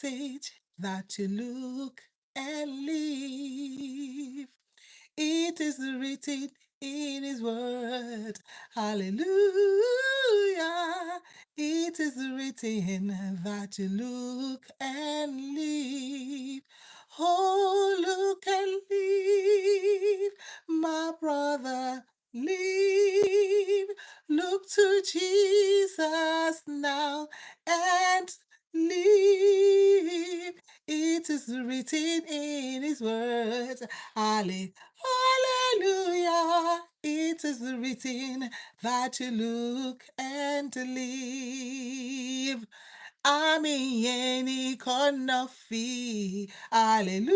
message that you look and live. It is written in His word. Hallelujah. It is written that you look and live. Oh, look and live, my brother, live. Look to Jesus now and live. It is written in His word. Hallelujah. It is written that you look and live. Ami yeni konofi. Hallelujah.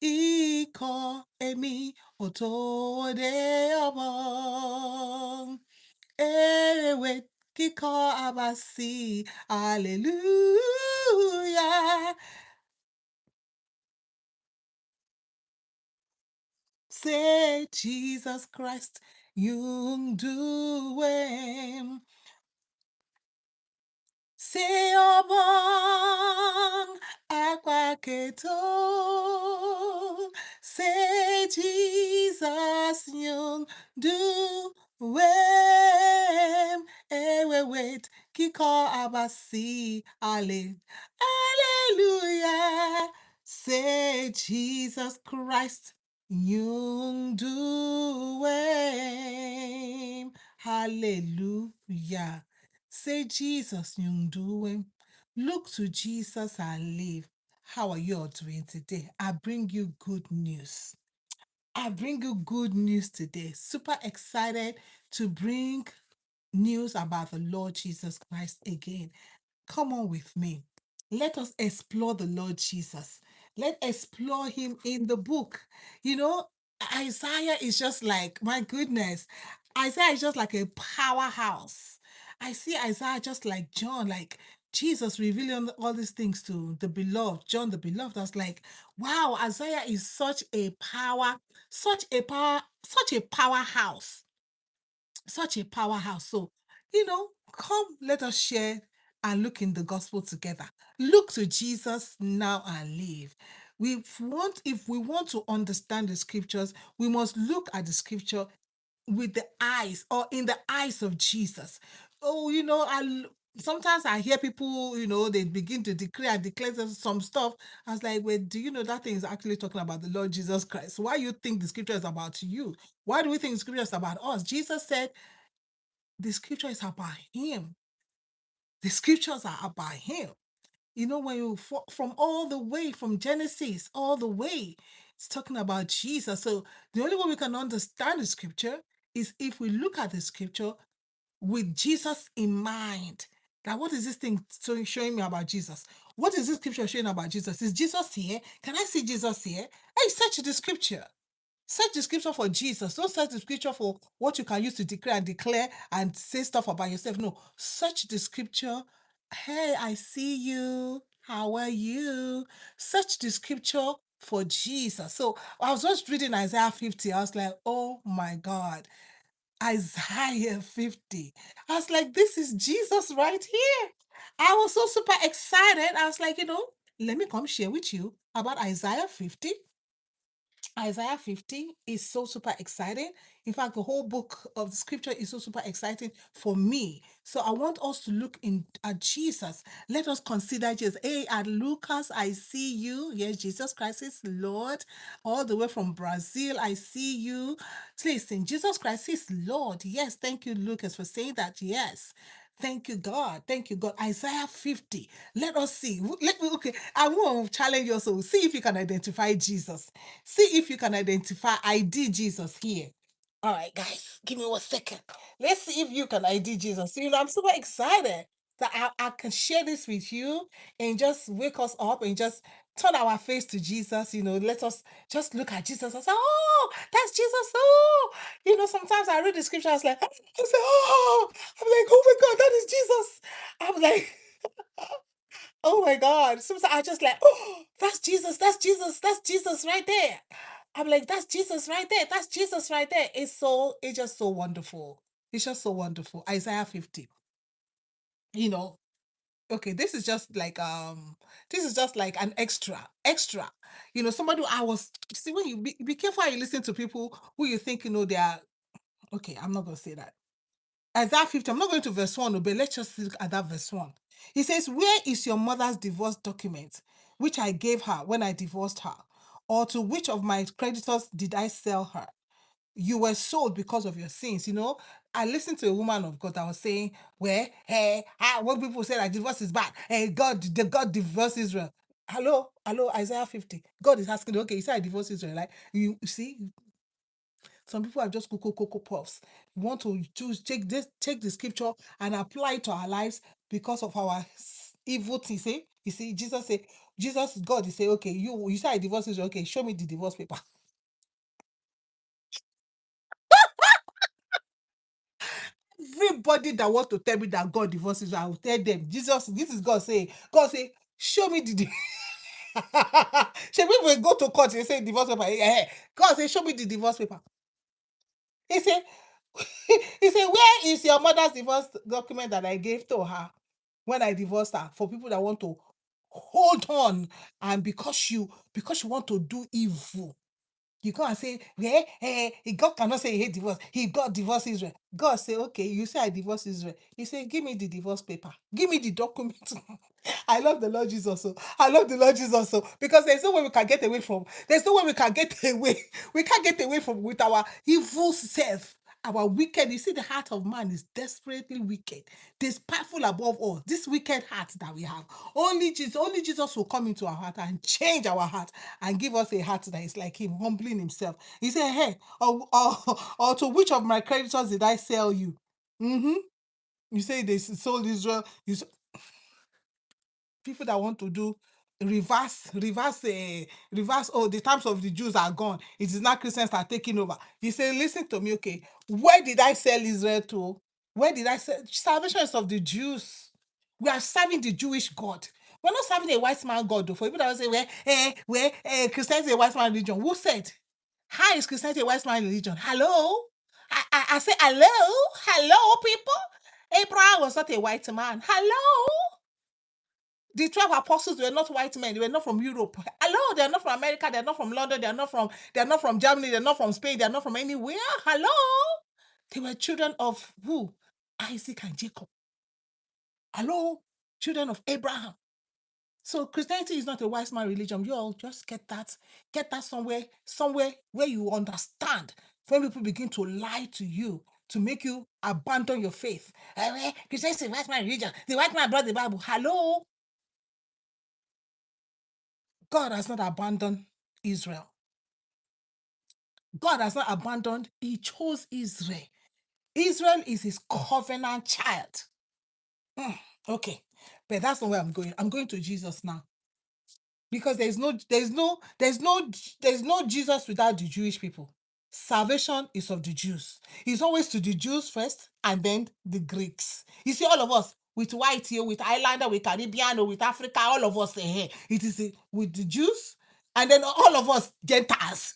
Iko emi otode obong. Ewe kiko abasi. Hallelujah. Say Jesus Christ, you do it. Say obong akwaketo. Say Jesus, you do it. Ewe wait, kiko abasi. Hallelujah. Say Jesus Christ. Yung duwem. Hallelujah. Say Jesus, yung duwem. Look to Jesus and live. How are you all doing today? I bring you good news. I bring you good news today. Super excited to bring news about the Lord Jesus Christ again. Come on with me. Let us explore the Lord Jesus. Let's explore him in the book. You know, Isaiah is just like, my goodness, Isaiah is just like a powerhouse. I see Isaiah just like John, like Jesus revealing all these things to the beloved, John the beloved. I was like, wow, Isaiah is such a powerhouse, such a powerhouse. So, come, let us share and look in the gospel together. Look to Jesus now and live. If we want to understand the scriptures, we must look at the scripture with the eyes or in the eyes of Jesus. Oh, sometimes I hear people, they begin to declare and declare some stuff. I was like, wait, do you know that thing is actually talking about the Lord Jesus Christ? Why you think the scripture is about you? Why do we think the scripture is about us? Jesus said, the scripture is about him. The scriptures are about him. When from all the way from Genesis, all the way, it's talking about Jesus. So the only way we can understand the scripture is if we look at the scripture with Jesus in mind. Now, what is this thing showing me about Jesus? What is this scripture showing about Jesus? Is Jesus here? Can I see Jesus here? Hey, search the scripture. Search the scripture for Jesus. Don't search the scripture for what you can use to declare and say stuff about yourself. No, search the scripture. Hey, I see you. How are you? Search the scripture for Jesus. So I was just reading Isaiah 50. I was like, oh my God, Isaiah 50. I was like, this is Jesus right here. I was so super excited. I was like, let me come share with you about Isaiah 50. Isaiah 50 is so super exciting. In fact, the whole book of the scripture is so super exciting for me. So I want us to look in at Jesus. Let us consider Jesus. Hey, at Lucas, I see you. Yes, Jesus Christ is Lord. All the way from Brazil, I see you. Listen, Jesus Christ is Lord. Yes, thank you, Lucas, for saying that. Yes. Thank you, God. Thank you, God. Isaiah 50. Let us see. Okay. I want to challenge you also. See if you can identify Jesus. See if you can identify ID Jesus here. All right, guys, give me 1 second. Let's see if you can ID Jesus. I'm super excited that I can share this with you and just wake us up and just turn our face to Jesus. Let us just look at Jesus and say, oh, that's Jesus. Oh, sometimes I read the scripture, I was like, oh, I'm like, oh my God, that is Jesus. I'm like, oh my God. Sometimes I just like, oh, that's Jesus, that's Jesus, that's Jesus right there. I'm like, that's Jesus right there. That's Jesus right there. It's just so wonderful. It's just so wonderful. Isaiah 50. You know, okay, this is just like an extra. Somebody I was see when you be careful how you listen to people who you think they are okay. I'm not gonna say that. Isaiah 50, I'm not going to verse 1, but let's just look at that verse 1. He says, where is your mother's divorce document, which I gave her when I divorced her? Or to which of my creditors did I sell her? You were sold because of your sins. I listened to a woman of God that was saying, where, hey, when people say that divorce is bad, hey, God divorced Israel. Hello, Isaiah 50. God is asking, okay, you say I divorce Israel, like, you see, some people are just cocoa puffs. We want to choose take the scripture and apply it to our lives because of our evil things. See, you see, God, is say, okay, you say I divorce Israel, okay, show me the divorce paper. Everybody that wants to tell me that God divorces Israel, I will tell them, this is God say, show me the Should we go to court and say divorce paper? God say, show me the divorce paper. He said, he said, where is your mother's divorce document that I gave to her when I divorced her? For people that want to hold on, and because you want to do evil, you go and say, God cannot say he hate divorce. He got divorce Israel. God say, okay, you say I divorce Israel. He say, give me the divorce paper. Give me the document. I love the Lord Jesus. So I love the Lord Jesus. So because there's no way we can get away from. There's no way we can get away. We can't get away from with our evil self. Our wicked, you see, the heart of man is desperately wicked, despiteful above all. This wicked heart that we have, only Jesus will come into our heart and change our heart and give us a heart that is like Him, humbling Himself. He said, "Hey, or to which of my creditors did I sell you?" Mm-hmm. You say they sold Israel. People that want to do reverse. Oh, the times of the Jews are gone. It is now Christians are taking over. He said, listen to me, okay. Where did I sell Israel to? Where did I sell? Salvation is of the Jews. We are serving the Jewish God. We're not serving a white man God, though. For people that will say, where Christianity is a white man religion. Who said? How is Christianity a white man religion? Hello? I say, hello, people. Abraham was not a white man. Hello? The 12 apostles were not white men. They were not from Europe. Hello, they are not from America. They are not from London. They are not from Germany. They are not from Spain. They are not from anywhere. Hello. They were children of who? Isaac and Jacob. Hello, children of Abraham. So Christianity is not a wise man religion. You all just get that somewhere where you understand. When people begin to lie to you to make you abandon your faith. Christianity is a wise man religion. The white man brought the Bible. Hello. God has not abandoned Israel. God has not abandoned. He chose Israel. Israel is His covenant child. Okay, but that's not where I'm going. I'm going to Jesus now because there's no Jesus without the Jewish people. Salvation is of the Jews. It's always to the Jews first and then the Greeks. You see, all of us with white here, with Islander, with Caribbean, or with Africa, all of us here. It is with the Jews and then all of us Gentiles.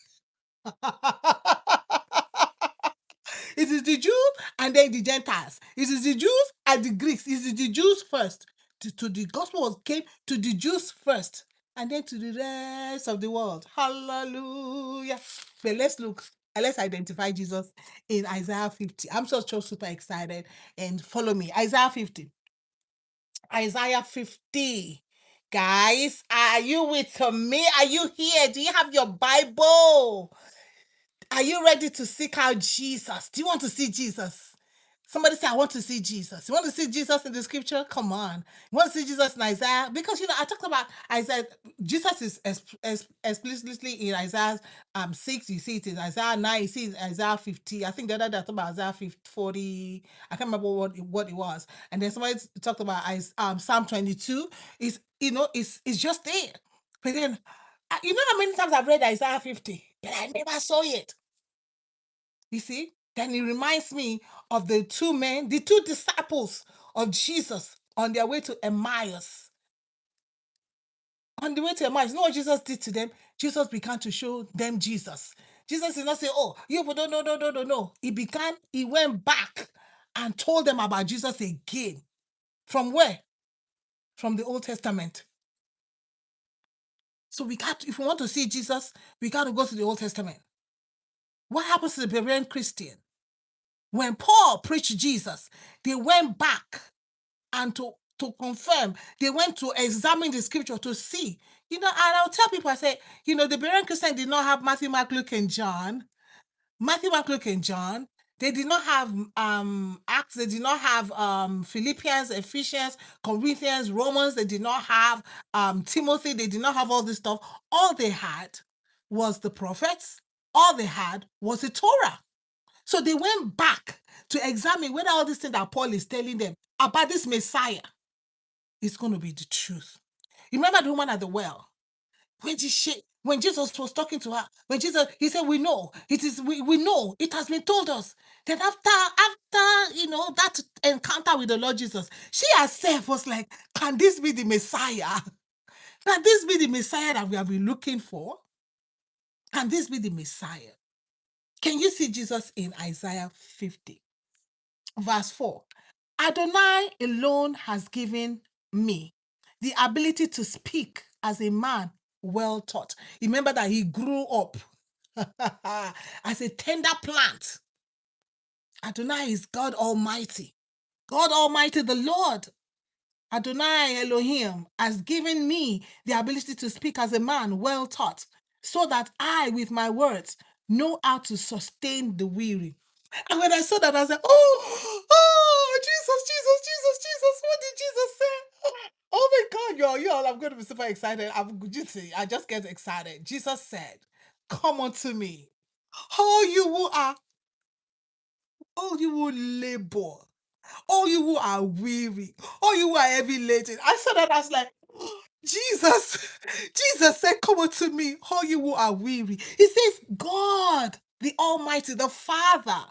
It is the Jews and then the Gentiles. It is the Jews and the Greeks. It is the Jews first. To the gospel came to the Jews first and then to the rest of the world. Hallelujah. But let's look and let's identify Jesus in Isaiah 50. I'm so super excited. And follow me. Isaiah 50. Isaiah 50. Guys, are you with me? Are you here? Do you have your Bible? Are you ready to seek out Jesus? Do you want to see Jesus? Somebody say, I want to see Jesus. You want to see Jesus in the scripture? Come on. You want to see Jesus in Isaiah? Because, I talked about Isaiah. Jesus is explicitly in Isaiah 6. You see it in Isaiah 9. You see it in Isaiah 50. I think the other day I talked about Isaiah 50, 40. I can't remember what it was. And then somebody talked about Psalm 22. It's just there. But then, you know how many times I've read Isaiah 50? But I never saw it. You see? Then it reminds me of the two disciples of Jesus on their way to Emmaus. On the way to Emmaus, you know what Jesus did to them? Jesus began to show them Jesus. Jesus did not say, oh, you don't know, no. He went back and told them about Jesus again. From where? from the Old Testament. So if we want to see Jesus, we got to go to the Old Testament. What happens to the Berean Christian? When Paul preached Jesus, they went back and to confirm, they went to examine the scripture to see. And I'll tell people, I say, the Berean Christian did not have Matthew, Mark, Luke, and John. Matthew, Mark, Luke, and John. They did not have Acts. They did not have Philippians, Ephesians, Corinthians, Romans. They did not have Timothy. They did not have all this stuff. All they had was the prophets. All they had was the Torah. So they went back to examine whether all these things that Paul is telling them about this Messiah is going to be the truth. You remember the woman at the well? When Jesus was talking to her, he said, we know, we know, it has been told us that after that encounter with the Lord Jesus, she herself was like, can this be the Messiah? Can this be the Messiah that we have been looking for? Can this be the Messiah? Can you see Jesus in Isaiah 50? Verse 4. Adonai alone has given me the ability to speak as a man well taught. Remember that he grew up as a tender plant. Adonai is God Almighty. God Almighty, the Lord. Adonai Elohim has given me the ability to speak as a man well taught, so that I, with my words, know how to sustain the weary. And when I saw that, I was like, oh, Jesus, what did Jesus say? Oh my God, y'all, I'm going to be super excited. I just get excited. Jesus said, come unto me, all you who labor, all you who are weary, all you who are heavy laden. I saw that, I was like, Jesus said, come unto me, all you who are weary. He says, God, the Almighty, the Father,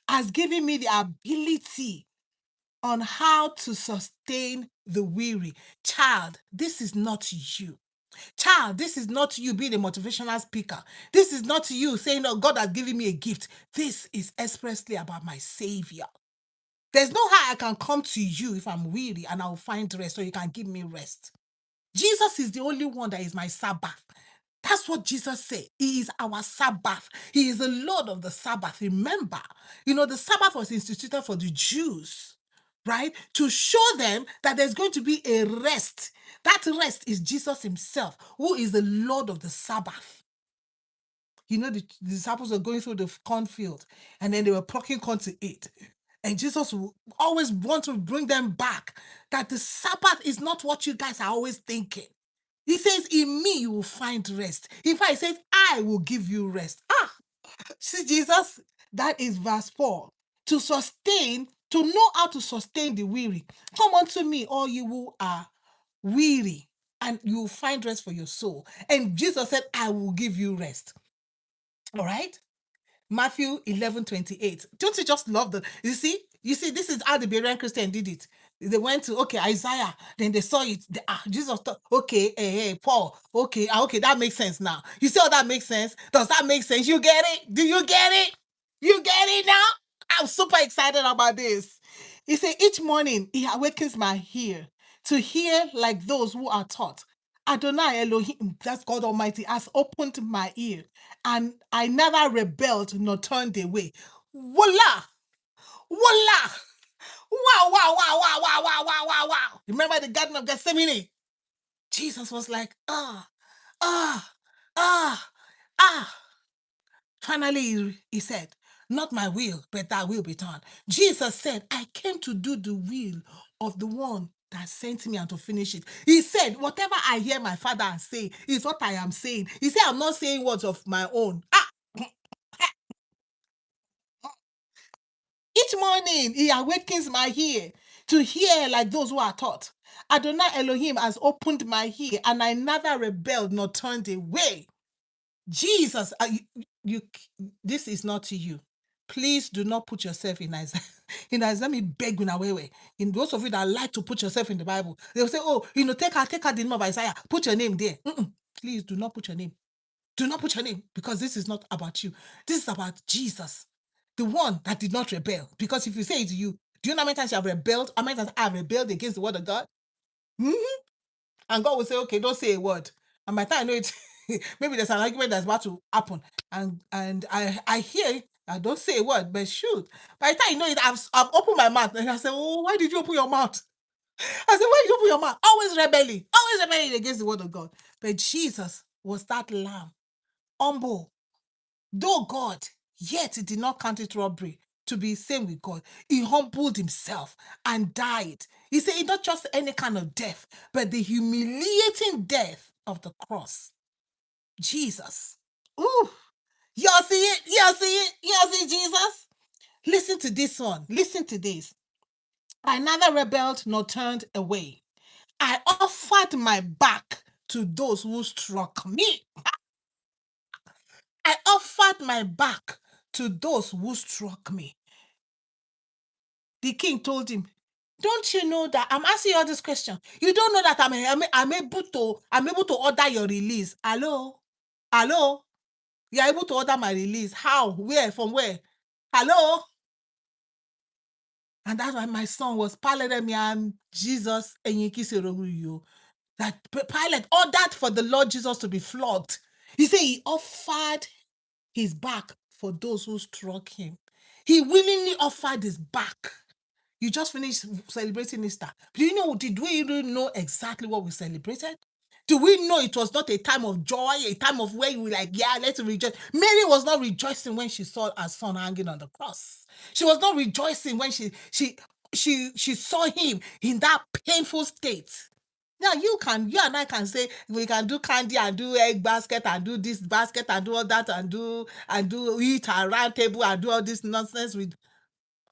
has given me the ability on how to sustain the weary. Child, this is not you. Child, this is not you being a motivational speaker. This is not you saying, oh, God has given me a gift. This is expressly about my Savior. There's no how I can come to you if I'm weary and I'll find rest, so you can give me rest. Jesus is the only one that is my Sabbath. That's what Jesus said. He is our Sabbath. He is the Lord of the Sabbath. Remember, the Sabbath was instituted for the Jews, right? To show them that there's going to be a rest. That rest is Jesus himself, who is the Lord of the Sabbath. The disciples were going through the cornfield, and then they were plucking corn to eat. And Jesus will always want to bring them back, that the Sabbath is not what you guys are always thinking. He says, in me you will find rest. In fact, he says, I will give you rest. See, Jesus, that is verse 4. To know how to sustain the weary. Come unto me, all you who are weary, and you will find rest for your soul. And Jesus said, I will give you rest. All right? Matthew 11:28. Don't you just love you see, this is how the Berean Christian did it. They went to, Isaiah, then they saw it. Jesus thought, hey, Paul, okay, that makes sense now. You see how that makes sense? Does that make sense? You get it? Do you get it? You get it now? I'm super excited about this. He said, each morning he awakens my ear to hear like those who are taught. Adonai Elohim, that's God Almighty, has opened my ear, and I never rebelled nor turned away. Voila! Voila! Wow, wow, wow, wow, wow, wow, wow, wow, wow. Remember the Garden of Gethsemane? Jesus was like, ah. Finally, he said, not my will, but thy will be done. Jesus said, I came to do the will of the one that sent me and to finish it. He said, whatever I hear my Father say is what I am saying. He said, I'm not saying words of my own. Each morning, he awakens my ear to hear like those who are taught. Adonai Elohim has opened my ear, and I neither rebelled nor turned away. Jesus, this is not to you. Please do not put yourself in Isaiah. In Isaiah, let me beg you now, in those of you that like to put yourself in the Bible, they'll say, oh, take out the name of Isaiah, put your name there. Please do not put your name. Do not put your name, because this is not about you. This is about Jesus, the one that did not rebel. Because if you say it's you, do you know how many times you have rebelled? How many times I have rebelled against the word of God? Mhm. And God will say, okay, don't say a word. And by the time I know it, maybe there's an argument that's about to happen. And I hear it. I don't say a word, but shoot. By the time you know it, I've opened my mouth. And I say, oh, why did you open your mouth? I said, why did you open your mouth? Always rebelling against the word of God. But Jesus was that lamb, humble. Though God, yet he did not count it robbery to be same with God. He humbled himself and died. He said it's not just any kind of death, but the humiliating death of the cross. Jesus. Ooh. Y'all see it? Y'all see it? Y'all see Jesus? Listen to this one. Listen to this. I neither rebelled nor turned away. I offered my back to those who struck me. I offered my back to those who struck me. The king told him, don't you know that I'm asking you all this question? You don't know that I'm able to order your release. Hello? Hello? You're able to order my release. How? Where? From where? Hello? And that's why my son was Paleremian Jesus and Yinkisi that Pilate ordered for the Lord Jesus to be flogged. He said he offered his back for those who struck him. He willingly offered his back. You just finished celebrating Easter. Did we even know exactly what we celebrated? Do we know it was not a time of joy, a time of where you were like, yeah, let's rejoice? Mary was not rejoicing when she saw her son hanging on the cross. She was not rejoicing when she saw him in that painful state. Now you and I can say we can do candy and do egg basket and do this basket and do all that and do eat around table and do all this nonsense with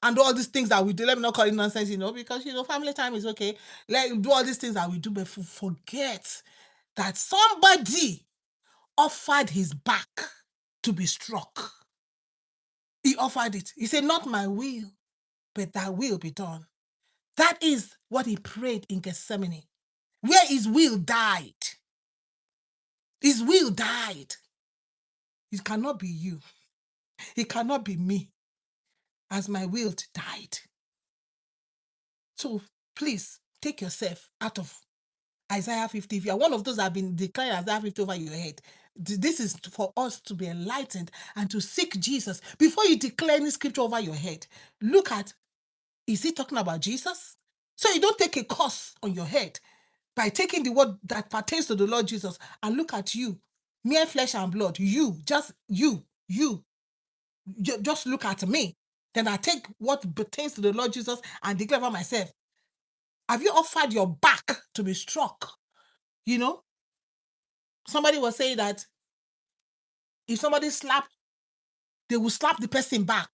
and do all these things that we do. Let me not call it nonsense, because family time is okay. Let do all these things that we do, but forget that somebody offered his back to be struck. He offered it. He said, not my will, but thy will be done. That is what he prayed in Gethsemane, where his will died. His will died. It cannot be you. It cannot be me, as my will died. So please take yourself out of Isaiah 50. If you are one of those that have been declaring Isaiah 50 over your head, this is for us to be enlightened and to seek Jesus. Before you declare any scripture over your head, look at, is he talking about Jesus? So you don't take a curse on your head by taking the word that pertains to the Lord Jesus and look at you, mere flesh and blood, just look at me. Then I take what pertains to the Lord Jesus and declare over myself. Have you offered your back to be struck? Somebody was saying that if somebody slapped, they will slap the person back.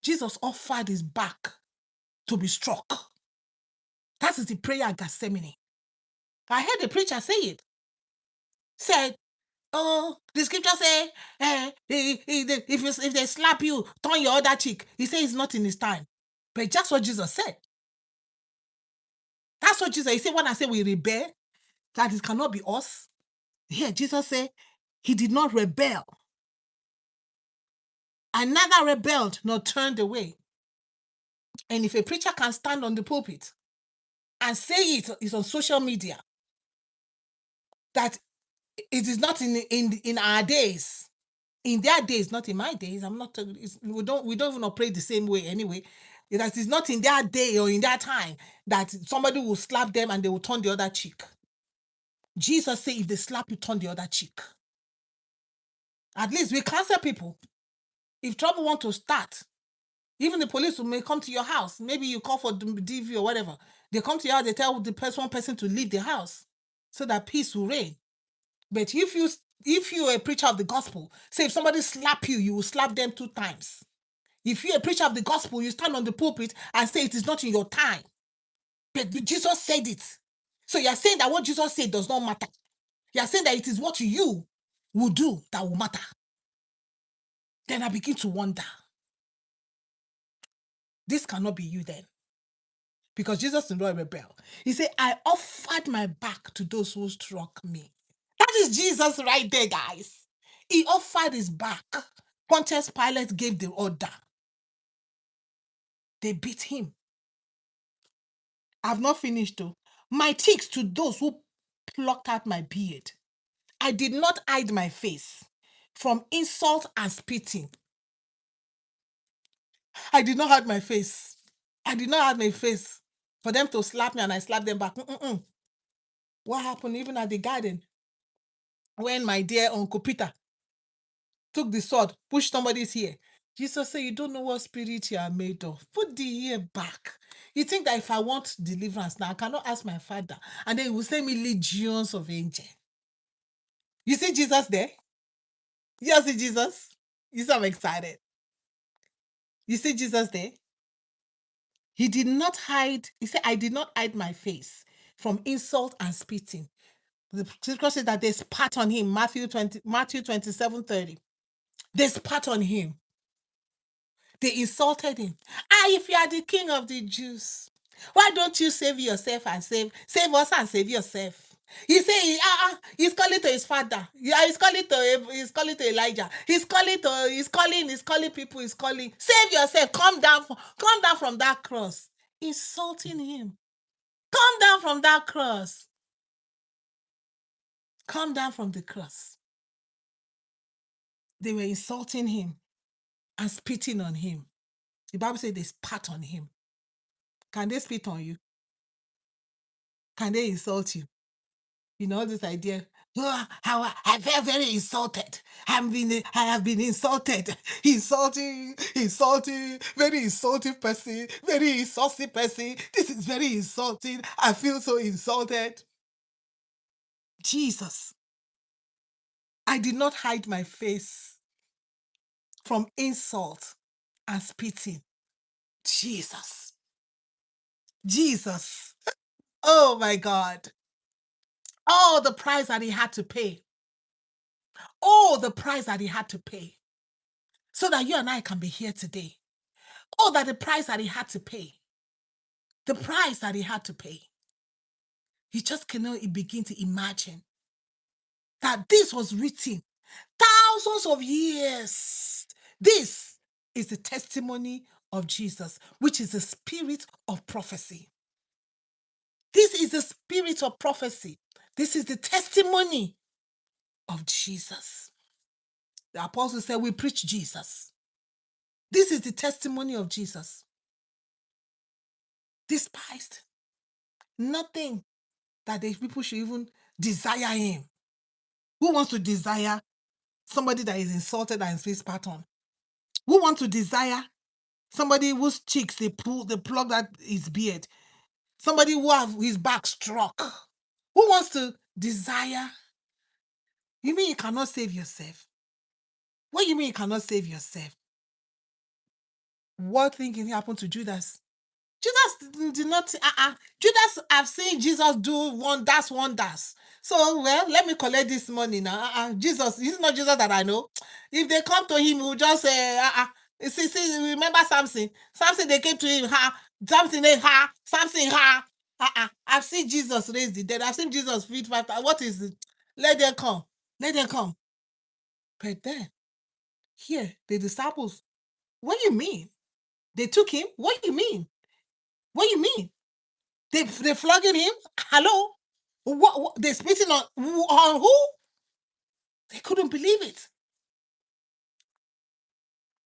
Jesus offered his back to be struck. That is the prayer at Gethsemane. I heard the preacher say it. Said, oh, the scripture say, if they slap you, turn your other cheek. He said it's not in his time. But that's what Jesus said. That's what Jesus, he said, when I say we rebel, that it cannot be us. Here, Jesus said, he did not rebel. I neither rebelled nor turned away. And if a preacher can stand on the pulpit and say it's on social media that it is not in our days, in their days, not in my days. I'm not. We don't even operate the same way anyway. That is not in their day or in their time that somebody will slap them and they will turn the other cheek. Jesus said, if they slap you, turn the other cheek. At least we counsel people. If trouble want to start, even the police may come to your house. Maybe you call for DV or whatever. They come to your house, they tell one person to leave the house so that peace will reign. But if you're a preacher of the gospel, say if somebody slap you, you will slap them 2 times. If you're a preacher of the gospel, you stand on the pulpit and say it is not in your time. But Jesus said it. So you're saying that what Jesus said does not matter. You're saying that it is what you will do that will matter. Then I begin to wonder. This cannot be you then. Because Jesus did not rebel. He said, I offered my back to those who struck me. That is Jesus right there, guys. He offered his back. Pontius Pilate gave the order. They beat him. I've not finished though. my cheeks to those who plucked out my beard. I did not hide my face from insult and spitting. I did not hide my face. I did not hide my face for them to slap me and I slapped them back. What happened even at the garden when my dear Uncle Peter took the sword, pushed somebody's ear? Jesus said, you don't know what spirit you are made of. Put the ear back. You think that if I want deliverance now, I cannot ask my father and then he will send me legions of angels. You see Jesus there? You see Jesus? You see I'm excited. You see Jesus there? He did not hide. He said, I did not hide my face from insult and spitting. The scripture says that they spat on him, Matthew 27:30. They spat on him. They insulted him. If you are the king of the Jews, why don't you save yourself and save us and save yourself? He say he's calling to his father. Yeah, he's calling to Elijah. He's calling people. He's calling. Save yourself. Come down from that cross. Insulting him. Come down from that cross. Come down from the cross. They were insulting him and spitting on him. The Bible says they spat on him. Can they spit on you? Can they insult you? You know, this idea, how I felt very insulted. I have been insulted. Insulting, very insulting person, very insulting person. This is very insulting. I feel so insulted. Jesus, I did not hide my face from insult and spitting. Jesus. Oh my God. Oh, the price that he had to pay. Oh, the price that he had to pay. So that you and I can be here today. Oh, that the price that he had to pay. The price that he had to pay. You just cannot begin to imagine that this was written thousands of years. This is the testimony of Jesus, which is the spirit of prophecy. This is the spirit of prophecy. This is the testimony of Jesus. The apostle said, we preach Jesus. This is the testimony of Jesus. Despised. Nothing that the people should even desire him. Who wants to desire somebody that is insulted and is spat on? Who wants to desire somebody whose cheeks they plug out his beard? Somebody who have his back struck? Who wants to desire? You mean you cannot save yourself? What do you mean you cannot save yourself? What thing can happen to Judas? Judas did not. Judas have seen Jesus do wonders. So, well, let me collect this money now. Jesus, this is not Jesus that I know. If they come to him, he will just say, See, remember Samson? Samson, they came to him, Samson, Samson, I've seen Jesus raise the dead. I've seen Jesus feed 5,000. What is it? Let them come. Let them come. But then, here, the disciples, what do you mean? They took him? What do you mean? What do you mean? They flogging him? Hello? What they spitting on who? They couldn't believe it.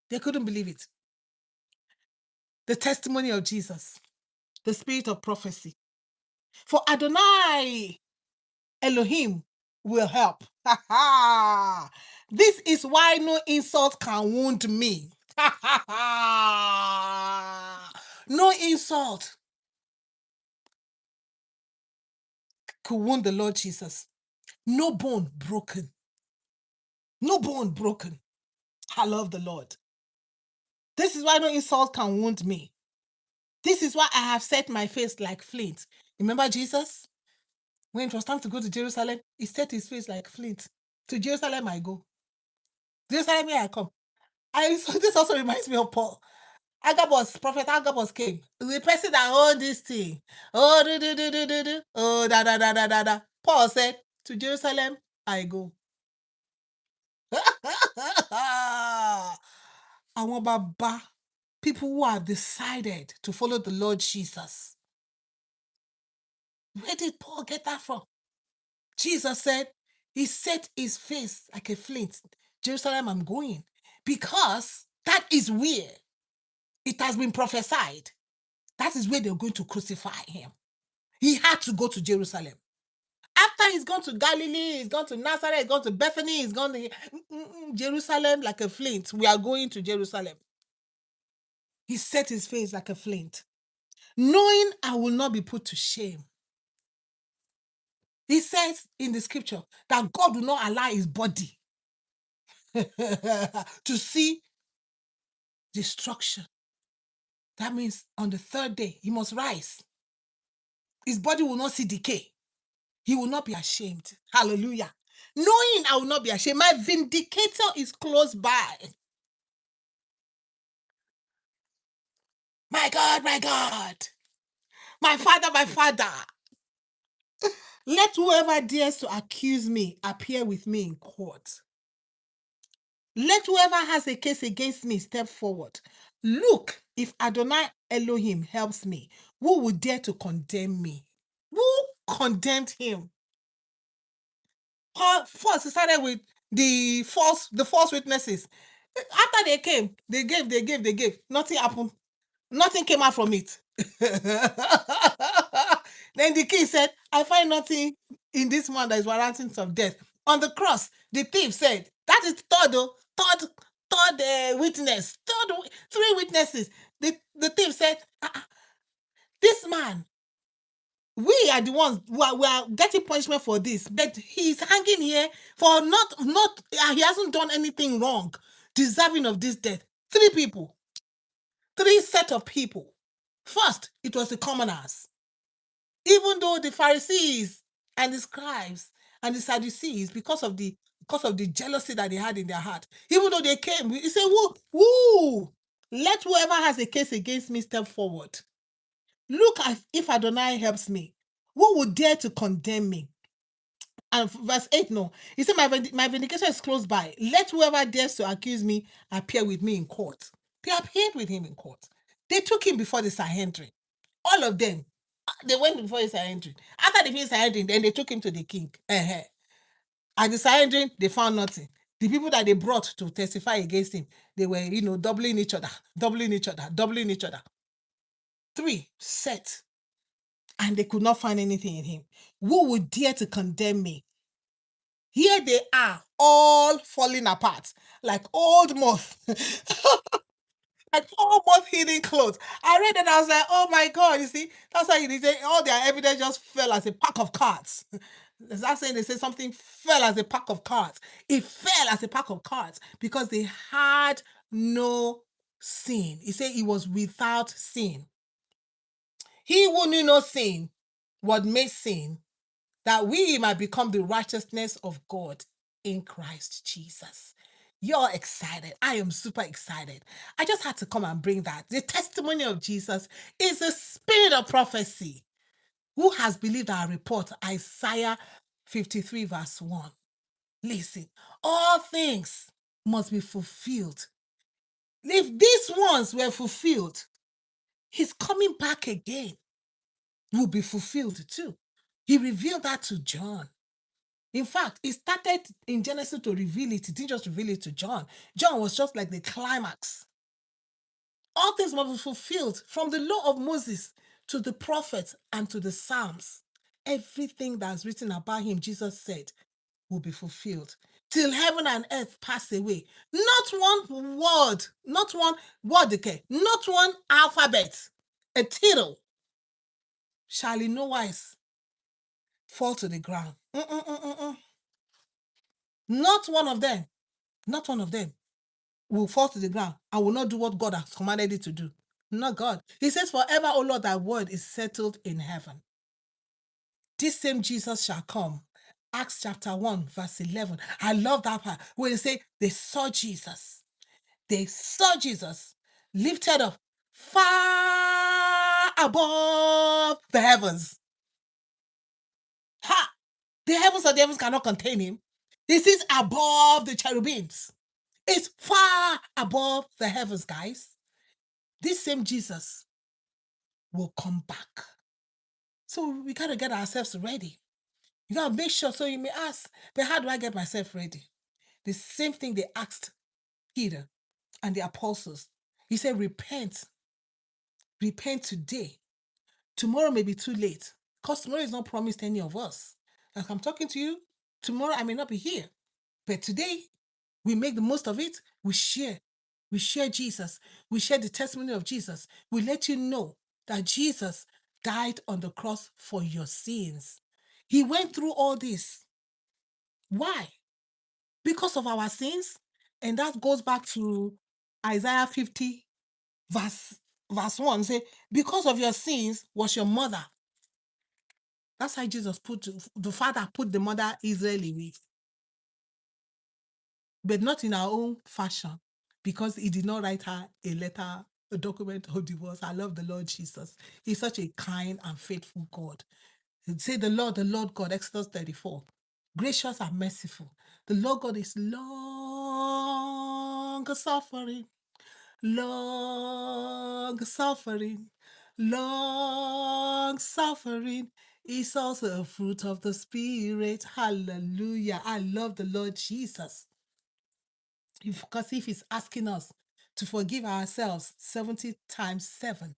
They couldn't believe it. The testimony of Jesus, the spirit of prophecy. For Adonai Elohim will help. This is why no insult can wound me. No insult could wound the Lord Jesus. No bone broken. No bone broken. I love the Lord. This is why no insult can wound me. This is why I have set my face like flint. Remember Jesus? When it was time to go to Jerusalem, he set his face like flint. To Jerusalem I go. Jerusalem here I come. This also reminds me of Paul. Prophet Agabus came. The person that owns this thing. Oh, Oh, da. Paul said, to Jerusalem I go. Àwọn bàbá, people who have decided to follow the Lord Jesus. Where did Paul get that from? Jesus said, he set his face like a flint. Jerusalem, I'm going. Because that is where it has been prophesied. That is where they're going to crucify him. He had to go to Jerusalem. After he's gone to Galilee, he's gone to Nazareth, he's gone to Bethany, he's gone to Jerusalem like a flint. We are going to Jerusalem. He set his face like a flint, knowing I will not be put to shame. He says in the scripture that God will not allow his body to see destruction. That means on the third day, he must rise. His body will not see decay. He will not be ashamed. Hallelujah. Knowing I will not be ashamed, my vindicator is close by. My God, my Father, let whoever dares to accuse me appear with me in court. Let whoever has a case against me step forward. Look, if Adonai Elohim helps me, who would dare to condemn me? Who condemned him? First, it started with the false witnesses. After they came, they gave. Nothing happened. Nothing came out from it. Then the king said, I find nothing in this man that is warranting of death. On the cross, the thief said, that is third witness, three witnesses. The thief said, this man, we are the ones who are getting punishment for this, but he's hanging here for he hasn't done anything wrong, deserving of this death. Three set of people. First, it was the commoners. Even though the Pharisees and the scribes and the Sadducees, because of the jealousy that they had in their heart, even though they came, he said, woo, let whoever has a case against me step forward. Look, if Adonai helps me, who would dare to condemn me? And verse 8, no. He said, my vindication is close by. Let whoever dares to accuse me appear with me in court. They appeared with him in court. They took him before the Sanhedrin. All of them. They went before the Sanhedrin. After they finished Sanhedrin, then they took him to the king. At the Sanhedrin, they found nothing. The people that they brought to testify against him, they were, doubling each other. Three set. And they could not find anything in him. Who would dare to condemn me? Here they are, all falling apart, like old moth. Like almost hidden clothes. I read it, I was like, oh my God, you see, that's why they say all their evidence just fell as a pack of cards. Is that saying they say something fell as a pack of cards? It fell as a pack of cards because they had no sin. He said he was without sin. He who knew no sin, what made sin, that we might become the righteousness of God in Christ Jesus. You're excited. I am super excited. I just had to come and bring that. The testimony of Jesus is a spirit of prophecy. Who has believed our report? Isaiah 53 verse 1. Listen, all things must be fulfilled. If these ones were fulfilled, his coming back again will be fulfilled too. He revealed that to John. In fact, it started in Genesis to reveal it. It didn't just reveal it to John. John was just like the climax. All things must be fulfilled from the law of Moses to the prophets and to the Psalms. Everything that's written about him, Jesus said, will be fulfilled. Till heaven and earth pass away. Not one word, okay, not one alphabet, a tittle shall in no wise fall to the ground. Not one of them will fall to the ground and will not do what God has commanded it to do. Not God. He says, forever, O Lord, thy word is settled in heaven. This same Jesus shall come. Acts chapter 1, verse 11. I love that part where they say they saw Jesus. They saw Jesus lifted up far above the heavens. Ha! The heavens of the heavens cannot contain him. He sits above the cherubims. It's far above the heavens, guys. This same Jesus will come back. So we got to get ourselves ready. You got to make sure. So you may ask, but how do I get myself ready? The same thing they asked Peter and the apostles. He said, repent. Repent today. Tomorrow may be too late. Because tomorrow is not promised any of us. Like I'm talking to you, tomorrow I may not be here. But today, we make the most of it. We share. We share Jesus. We share the testimony of Jesus. We let you know that Jesus died on the cross for your sins. He went through all this. Why? Because of our sins. And that goes back to Isaiah 50, verse 1. Say, because of your sins was your mother. That's how Jesus put the father put the mother Israel away. But not in our own fashion, because he did not write her a letter, a document of divorce. I love the Lord Jesus. He's such a kind and faithful God. Say the Lord God, Exodus 34. Gracious and merciful. The Lord God is long suffering, long suffering, long suffering is also a fruit of the Spirit. Hallelujah. I love the Lord Jesus. Because if he's asking us to forgive ourselves 70 times 7,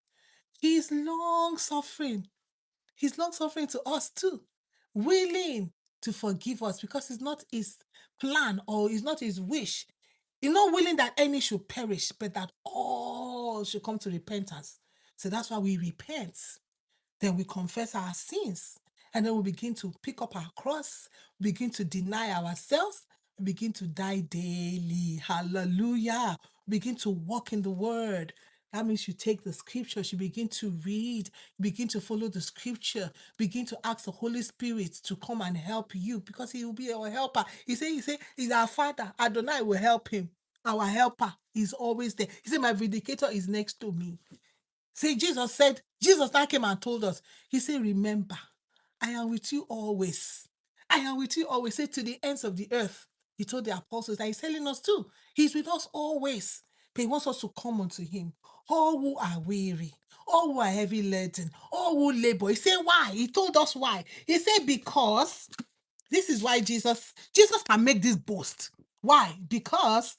he's long suffering. He's long suffering to us too, willing to forgive us because it's not his plan or it's not his wish. He's not willing that any should perish, but that all should come to repentance. So that's why we repent. Then we confess our sins. And then we begin to pick up our cross, begin to deny ourselves, begin to die daily. Hallelujah. Begin to walk in the word. That means you take the scriptures, you begin to read, begin to follow the scripture, begin to ask the Holy Spirit to come and help you because he will be our helper. He said, he's our father. Adonai will help him. Our helper is always there. He said, my vindicator is next to me. See, Jesus now came and told us, he said, remember, I am with you always. I am with you always. Say to the ends of the earth. He told the apostles that he's telling us too. He's with us always. But he wants us to come unto him. All who are weary, all who are heavy laden, all who labor. He said, why? He told us why. He said, because this is why Jesus can make this boast. Why? Because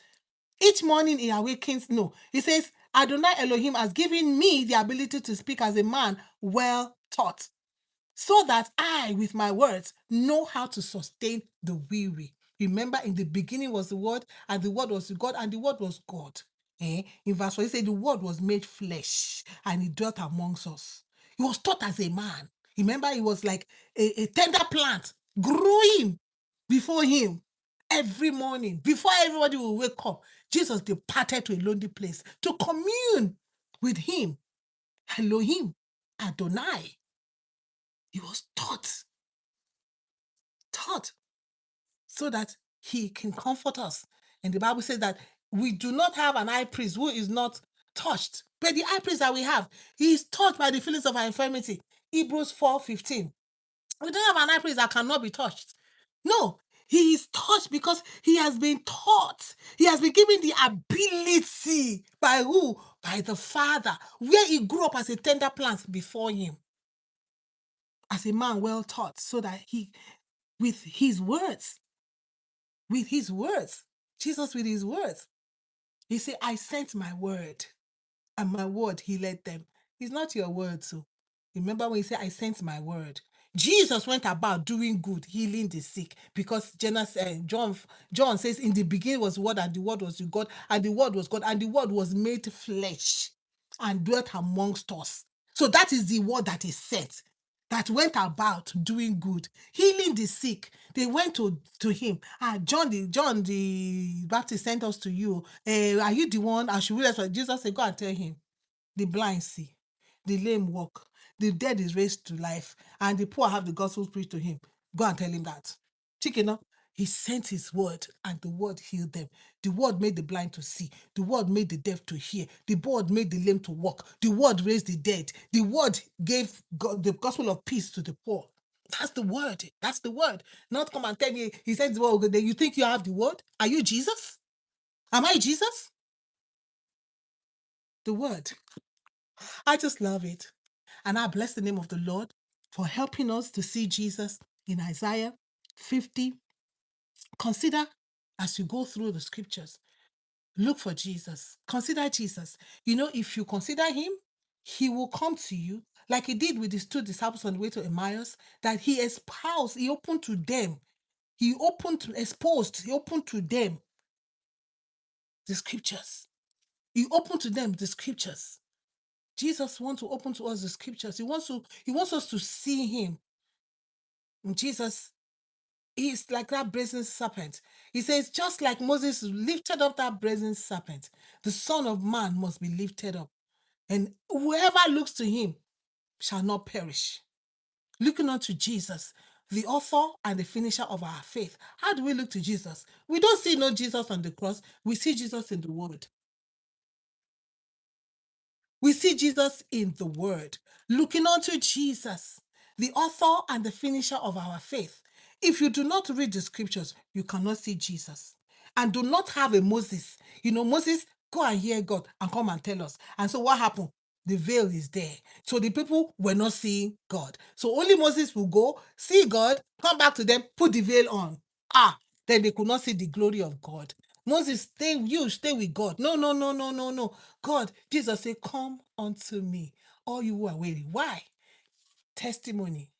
each morning he awakens. No, he says, Adonai Elohim has given me the ability to speak as a man well taught, so that I, with my words, know how to sustain the weary. Remember, in the beginning was the Word, and the Word was with God, and the Word was God. In verse 4, he said, the Word was made flesh, and he dwelt amongst us. He was taught as a man. Remember, he was like a tender plant growing before him every morning. Before everybody will wake up, Jesus departed to a lonely place to commune with him, Elohim, Adonai. He was taught so that he can comfort us. And the Bible says that we do not have an high priest who is not touched. But the high priest that we have, he is touched by the feelings of our infirmity. Hebrews 4:15. We don't have an high priest that cannot be touched. No, he is touched because he has been taught. He has been given the ability by who? By the Father, where he grew up as a tender plant before him, as a man well taught, so that he, with his words, Jesus with his words, he said, I sent my word, and my word he led them. It's not your word, so remember when he said, I sent my word. Jesus went about doing good, healing the sick, because John says, in the beginning was the word, and the word was with God, and the word was God, and the word was made flesh and dwelt amongst us. So that is the word that is sent, that went about doing good, healing the sick. They went to him. John the Baptist sent us to you. Are you the one? I should realize what Jesus said. Go and tell him. The blind see, the lame walk, the dead is raised to life, and the poor have the gospel preached to him. Go and tell him that. Chicken up. He sent his word, and the word healed them. The word made the blind to see. The word made the deaf to hear. The word made the lame to walk. The word raised the dead. The word gave the gospel of peace to the poor. That's the word. That's the word. Not come and tell me, he said, well, you think you have the word? Are you Jesus? Am I Jesus? The word. I just love it. And I bless the name of the Lord for helping us to see Jesus in Isaiah 50. Consider as you go through the scriptures, look for Jesus. Consider Jesus. If you consider him, he will come to you like he did with his two disciples on the way to Emmaus, that he espoused, he opened to them. He opened to them the scriptures. He opened to them the scriptures. Jesus wants to open to us the scriptures. He wants us to see him. And Jesus is like that brazen serpent. He says, just like Moses lifted up that brazen serpent, the Son of Man must be lifted up. And whoever looks to him shall not perish. Looking unto Jesus, the author and the finisher of our faith. How do we look to Jesus? We don't see no Jesus on the cross. We see Jesus in the Word. We see Jesus in the Word. Looking unto Jesus, the author and the finisher of our faith. If you do not read the scriptures, you cannot see Jesus. And do not have a Moses. Moses, go and hear God and come and tell us. And so what happened? The veil is there. So the people were not seeing God. So only Moses will go, see God, come back to them, put the veil on. Then they could not see the glory of God. Moses, stay with God. No, no, no, no, no, no. God, Jesus said, come unto me, all you who are weary. Why? Testimony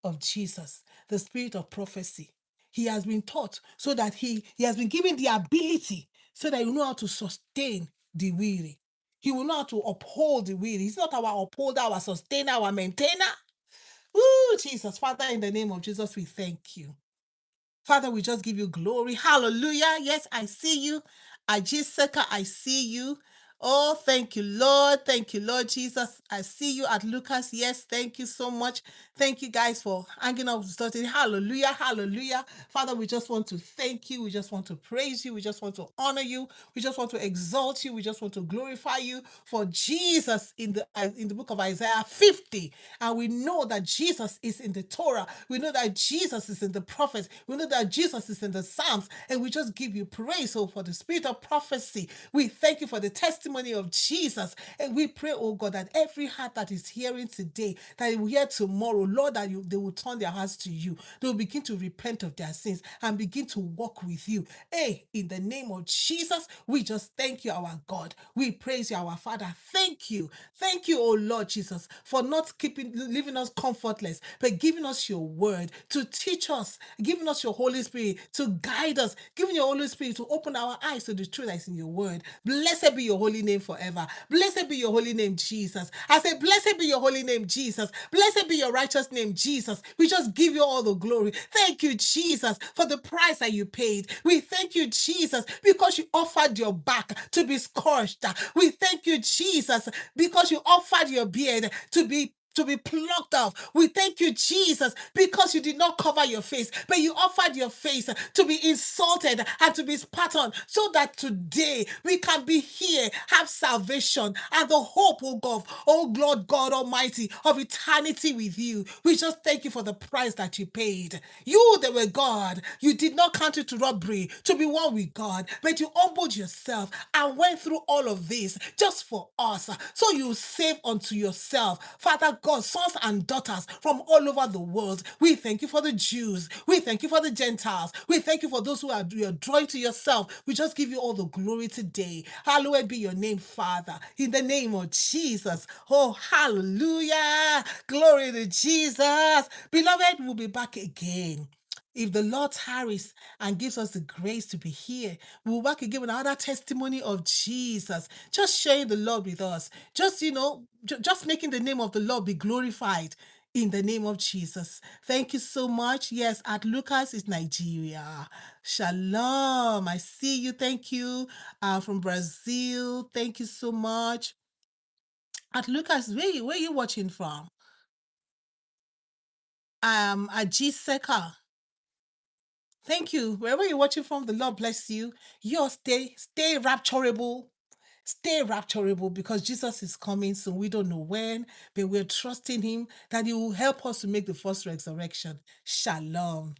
of Jesus, the spirit of prophecy. He has been taught so that he has been given the ability so that you know how to sustain the weary. He will know how to uphold the weary. He's not our upholder, our sustainer, our maintainer. Ooh, Jesus, Father, in the name of Jesus, we thank you. Father, we just give you glory. Hallelujah. Yes, I see you. Ajiseka, I see you. Oh, thank you, Lord. Thank you, Lord Jesus. I see you at Lucas. Yes, thank you so much. Thank you guys for hanging out with us today. Hallelujah. Hallelujah. Father, we just want to thank you. We just want to praise you. We just want to honor you. We just want to exalt you. We just want to glorify you for Jesus in the book of Isaiah 50. And we know that Jesus is in the Torah. We know that Jesus is in the prophets. We know that Jesus is in the Psalms. And we just give you praise, for the spirit of prophecy. We thank you for the testimony of Jesus. And we pray, oh God, that every heart that is hearing today, that it will hear tomorrow, Lord, that they will turn their hearts to you. They will begin to repent of their sins and begin to walk with you. Hey, in the name of Jesus, we just thank you, our God. We praise you, our Father. Thank you. Thank you, oh Lord Jesus, for not leaving us comfortless, but giving us your word to teach us, giving us your Holy Spirit to guide us, giving your Holy Spirit to open our eyes to the truth that is in your word. Blessed be your holy name forever. Blessed be your holy name, Jesus. I say, blessed be your holy name, Jesus. Blessed be your righteous name, Jesus. We just give you all the glory. Thank you, Jesus, for the price that you paid. We thank you, Jesus, because you offered your back to be scorched. We thank you, Jesus, because you offered your beard to be plucked off. We thank you, Jesus, because you did not cover your face, but you offered your face to be insulted and to be spat on, so that today we can be here, have salvation and the hope, oh Lord God Almighty, of eternity with you. We just thank you for the price that you paid. You that were God, you did not count it to robbery to be one with God, but you humbled yourself and went through all of this just for us. So you save unto yourself, Father God, sons and daughters from all over the world. We thank you for the Jews. We thank you for the Gentiles. We thank you for those who are drawing to yourself. We just give you all the glory today. Hallowed be your name, Father, in the name of Jesus. Oh, hallelujah. Glory to Jesus. Beloved, we'll be back again. If the Lord tarries and gives us the grace to be here, we'll back again with another testimony of Jesus. Just sharing the Lord with us. Just, just making the name of the Lord be glorified in the name of Jesus. Thank you so much. Yes, at Lucas is Nigeria. Shalom. I see you. Thank you. From Brazil. Thank you so much. At Lucas, where are you watching from? Ajiseka. Thank you. Wherever you're watching from, the Lord bless you. You stay rapturable. Stay rapturable, because Jesus is coming soon. We don't know when, but we're trusting him that he will help us to make the first resurrection. Shalom.